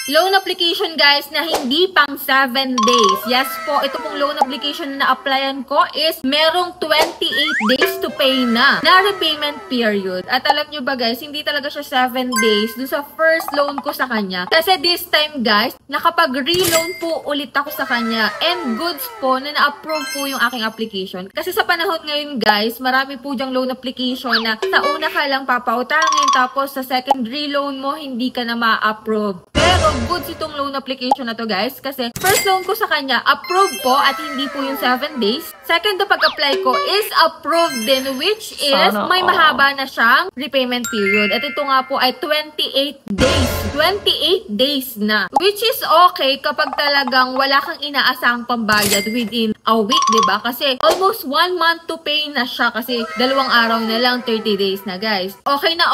loan application guys na hindi pang 7 days. Yes po, ito pong loan application na na-applyan ko is merong 28 days to pay na repayment period. At alam nyo ba guys, hindi talaga siya 7 days dun sa first loan ko sa kanya. Kasi this time guys, nakapag-reloan po ulit ako sa kanya and goods po na na-approve po yung aking application. Kasi sa panahon ngayon guys, marami po dyang loan application na sa una ka lang papautangin tapos sa second reloan mo hindi ka na ma-approve. Pero goods itong loan application na to guys kasi first loan ko sa kanya, approved po at hindi po yung 7 days. Second na pag-apply ko is approved din which is may mahaba na siyang repayment period. At ito nga po ay 28 days. 28 days na. Which is okay kapag talagang wala kang inaasahang pambayad within a week, diba? Kasi almost 1 month to pay na siya kasi 2 araw na lang, 30 days na guys. Okay na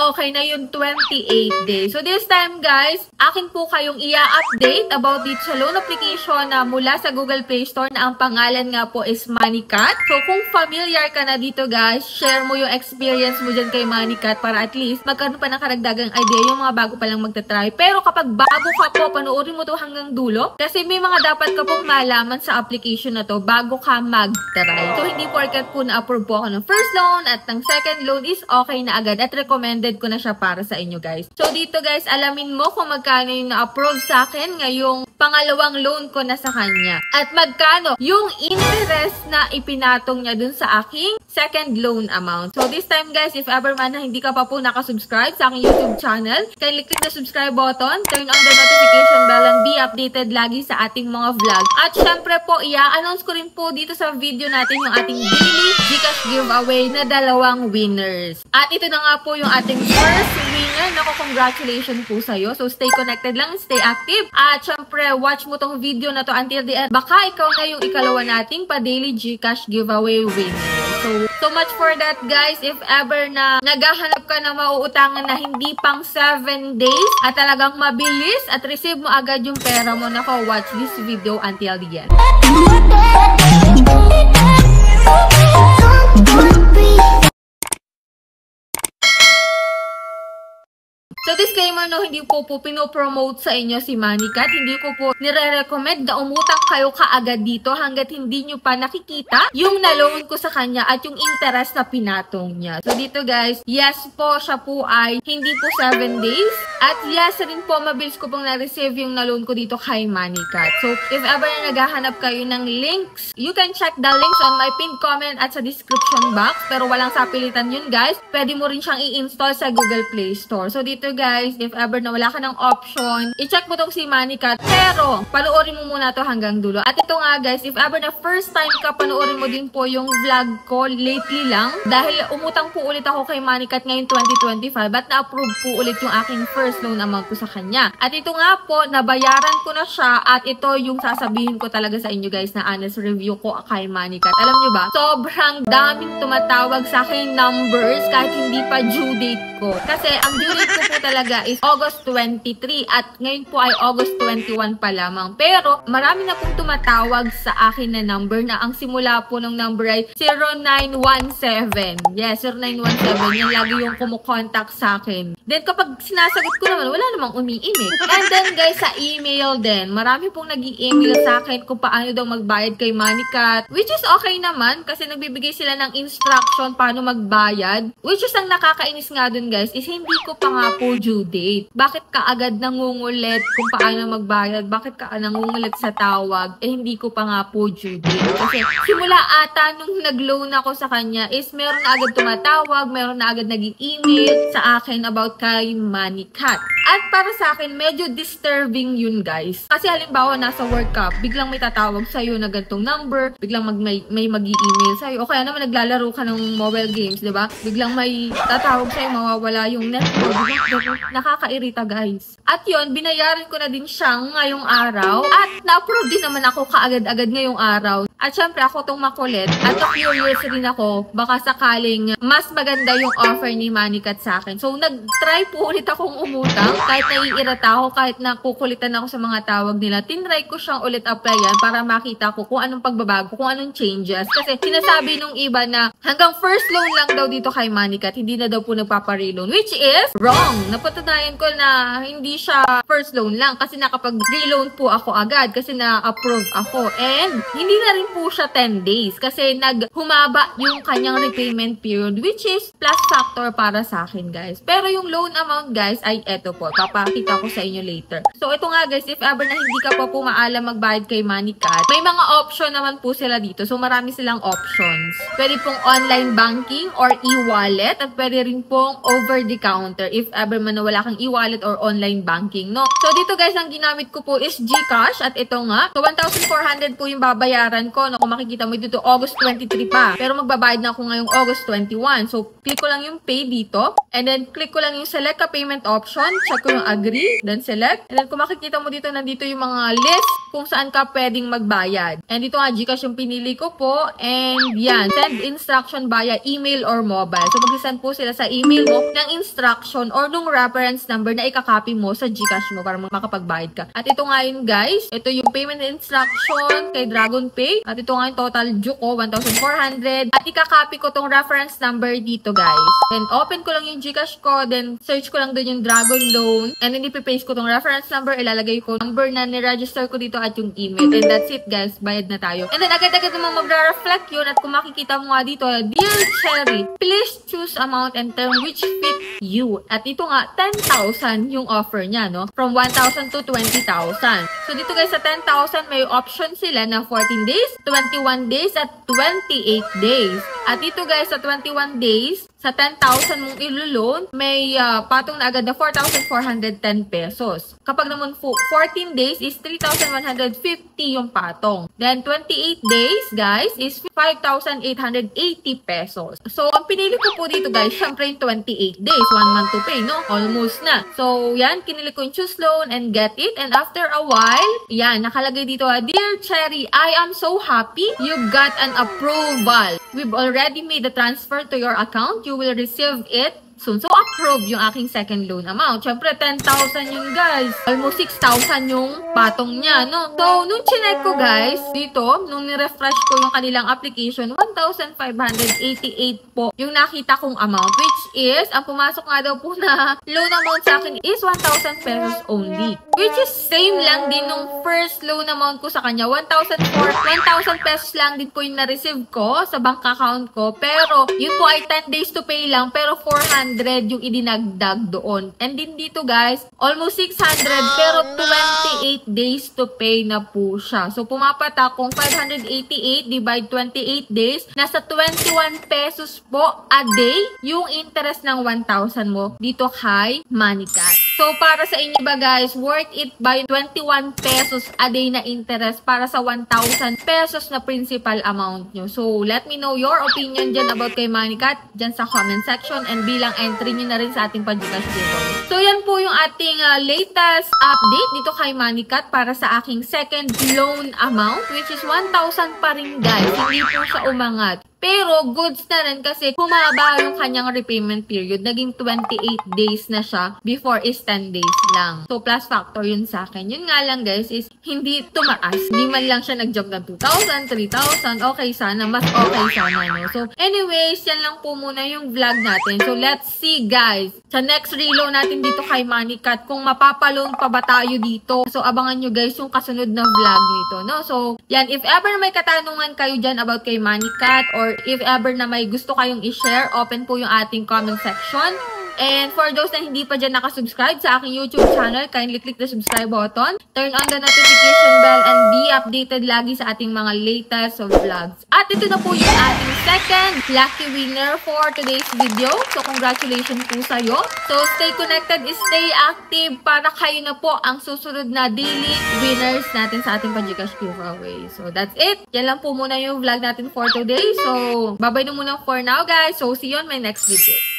yung 28 days. So this time guys, akin po kayong i-update about dito sa loan application na mula sa Google Play Store na ang pangalan nga po is MoneyCat. So kung familiar ka na dito guys, share mo yung experience mo dyan kay MoneyCat para at least magkaroon pa ng karagdagang idea yung mga bago pa lang magta-try. Pero kapag bago ka po, panoorin mo to hanggang dulo kasi may mga dapat ka pong malaman sa application na to bago ka mag-try. So hindi porket po na-approve po ako ng first loan at ng second loan is okay na agad at recommended ko na siya para sa inyo guys. So dito guys, alamin mo kung magkano yung na-approve sa akin ngayong pangalawang loan ko na sa kanya. At magkano yung interest na ipinatong niya dun sa aking second loan amount. So this time guys, if ever man na hindi ka pa po nakasubscribe sa aking YouTube channel, kindly click the subscribe button, turn on the notification bell and be updated lagi sa ating mga vlog. At syempre po, i-announce ko rin po dito sa video natin yung ating daily GCash giveaway na 2 winners. At ito na nga po yung ating first winner. Naku, congratulations po sa'yo. So stay connected lang, stay active. At syempre, watch mo tong video na to until the end. Baka ikaw na yung ikalawa nating pa-daily GCash giveaway winner. So much for that guys. If ever na naghahanap ka na mauutangan na hindi pang 7 days at talagang mabilis at receive mo agad yung pera mo, nako, watch this video until the end. So disclaimer no, hindi ko po pinopromote sa inyo si MoneyCat. Hindi ko po nire-recommend na umutang kayo kaagad dito hanggat hindi nyo pa nakikita yung na-loan ko sa kanya at yung interest na pinatong niya. So dito guys, yes po, siya po ay hindi po 7 days. At yes rin po, mabilis ko pong na-receive yung na-loan ko dito kay MoneyCat. So if ever na naghahanap kayo ng links, you can check the links on my pinned comment at sa description box. Pero walang sapilitan yun guys. Pwede mo rin siyang i-install sa Google Play Store. So dito guys, if ever na wala ka ng option, i-check mo tong si MoneyCat. Pero, panoorin mo muna to hanggang dulo. At ito nga guys, if ever na first time ka, panoorin mo din po yung vlog ko lately lang. Dahil umutang po ulit ako kay MoneyCat ngayong 2025 at na-approve po ulit yung aking first loan amount ko sa kanya. At ito nga po, nabayaran ko na siya at ito yung sasabihin ko talaga sa inyo guys na honest review ko kay MoneyCat. Alam nyo ba, sobrang daming tumatawag sa akin numbers kahit hindi pa due date ko. Kasi ang due date ko po talaga is August 23 at ngayon po ay August 21 pa lamang. Pero marami na pong tumatawag sa akin na number na ang simula po ng number ay 0917. Yes, 0917. Yan lagi yung kumukontak sa akin. Then kapag sinasagot ko naman, wala namang umiimik. And then guys, sa email din, marami pong nag-i-email sa akin kung paano daw magbayad kay MoneyCat. Which is okay naman kasi nagbibigay sila ng instruction paano magbayad. Which is ang nakakainis nga dun guys is hindi ko pa nga po due date. Bakit ka agad nangungulit kung paano magbayad? Bakit ka nangungulit sa tawag? Eh, hindi ko pa nga po due date. Kasi simula ata nung nag-loan ako sa kanya is meron na agad tumatawag, meron na agad nag-email sa akin about kay MoneyCat. At para sa akin, medyo disturbing yun guys. Kasi halimbawa, nasa work ka, biglang may tatawag sa'yo na gantong number, biglang may mag-i-email sa'yo, o kaya naman naglalaro ka ng mobile games, diba? Biglang may tatawag sa'yo, mawawala yung network. Nakakairita guys. At yun, binayaran ko na din siya ngayong araw. At na-approve din naman ako kaagad-agad ngayong araw. At syempre, ako tong makulit. At curious rin ako, baka sakaling mas maganda yung offer ni Manikat sa akin. So, nag-try po ulit akong umutang. Kahit naiirata ako, kahit nakukulitan ako sa mga tawag nila, tinry ko siyang ulit applyan para makita ko kung anong pagbabago, kung anong changes. Kasi sinasabi nung iba na hanggang first loan lang daw dito kay Manikat, hindi na daw po nagpapa-reloan. Which is wrong. Napatunayan ko na hindi siya first loan lang kasi nakapag-reloan po ako agad kasi na-approve ako. And hindi na rin po siya 10 days kasi naghumaba yung kanyang repayment period, which is plus factor para sa akin, guys. Pero yung loan amount, guys, ay eto po. Papakita ko sa inyo later. So, ito nga, guys, if ever na hindi ka pa po maalam magbayad kay Manikat, may mga option naman po sila dito. So, marami silang options. Pwede pong online banking or e-wallet at pwede rin pong over the counter if ever man na wala kang e-wallet or online banking, no? So, dito, guys, ang ginamit ko po is GCash at ito nga. So, 1,400 po yung babayaran ko. No? Kung makikita mo dito, August 23 pa. Pero magbabayad na ako ngayong August 21. So, click ko lang yung pay dito. And then, click ko lang yung select a payment option. Check ko yung agree. Then, select. And then, kung makikita mo dito, nandito yung mga list kung saan ka pwedeng magbayad. And dito nga, GCash yung pinili ko po. And yan, send instruction via email or mobile. So, mag-send po sila sa email mo ng instruction or nung reference number na ikakopy mo sa GCash mo para makapagbayad ka. At ito nga yun, guys. Ito yung payment instruction kay DragonPay. At ito nga yung total due ko, 1,400. At ikakopy ko tong reference number dito, guys. Then, open ko lang yung GCash ko. Then, search ko lang dun yung Dragon Loan. And then, ipipaste ko tong reference number. Ilalagay ko number na niregister ko dito at yung email. And that's it, guys. Bayad na tayo. And then, agad-agad naman mag-reflect yun. At kung makikita mo nga dito, Dear Cherry, please choose amount and term which fit you. At ito nga, 10,000 yung offer niya, no? From 1,000 to 20,000. So, dito guys, sa 10,000, may option sila na 14 days, 21 days, at 28 days. At dito guys, sa 21 days, sa 10,000 mong ilo-loan, may patong na agad na 4,410 pesos. Kapag naman 14 days is 3,150 yung patong. Then 28 days, guys, is 5,880 pesos. So, ang pinili ko po dito, guys, syempre yung 28 days, 1 month to pay, no? Almost na. So, yan, kinili ko yung choose loan and get it. And after a while, yan, nakalagay dito, Dear Cherry, I am so happy you got an approval. We've already made the transfer to your account. You will receive it soon. So, approve yung aking second loan amount. Siyempre, 10,000 yun, guys. Almost 6,000 yung patong niya, no? So, nung chinek ko, guys, dito, nung nirefresh ko yung kanilang application, 1,588 po yung nakita kong amount, which is, ang pumasok nga daw po na loan amount sa akin is 1,000 pesos only. Which is same lang din nung first loan amount ko sa kanya. 1,000 pesos lang din po yung na-receive ko sa bank account ko. Pero, yun po ay 10 days to pay lang. Pero, 400 yung idinagdag doon. And din dito, guys, almost 600 pero 28 days to pay na po siya. So, pumapatak kung 588 divide 28 days, nasa 21 pesos po a day yung interest ng 1,000 mo dito kay Manikat. So, para sa inyo ba, guys, worth it by 21 pesos a day na interest para sa 1,000 pesos na principal amount nyo? So, let me know your opinion dyan about kay Manikat dyan sa comment section and bilang entry nyo na rin sa ating pag-GCash giveaway. So, yan po yung ating latest update dito kay Manikat para sa aking second loan amount, which is 1,000 pa rin, guys. Hindi po siya umangat. Pero, goods na rin kasi humaba yung kanyang repayment period. Naging 28 days na siya before is 10 days lang. So, plus factor yun sa akin. Yun nga lang, guys, is hindi tumaas. Hindi man lang siya nag-jump ng 2,000, 3,000. Okay sana. Mas okay sana, no? So, anyways, yan lang po muna yung vlog natin. So, let's see, guys. Sa next reload natin dito kay Manikat, kung mapapaloan pa ba tayo dito. So, abangan nyo, guys, yung kasunod na vlog nito, no? So, yan. If ever may katanungan kayo dyan about kay Manikat or if ever na may gusto kayong i-share, open po yung ating comment section. And for those na hindi pa dyan nakasubscribe sa aking YouTube channel, kindly click the subscribe button, turn on the notification bell, and be updated lagi sa ating mga latest vlogs. At ito na po yung ating second lucky winner for today's video. So, congratulations po sa'yo. So, stay connected, stay active para kayo na po ang susunod na daily winners natin sa ating pag-GCash giveaway. So, that's it. Yan lang po muna yung vlog natin for today. So, bye-bye na muna for now, guys. So, see you on my next video.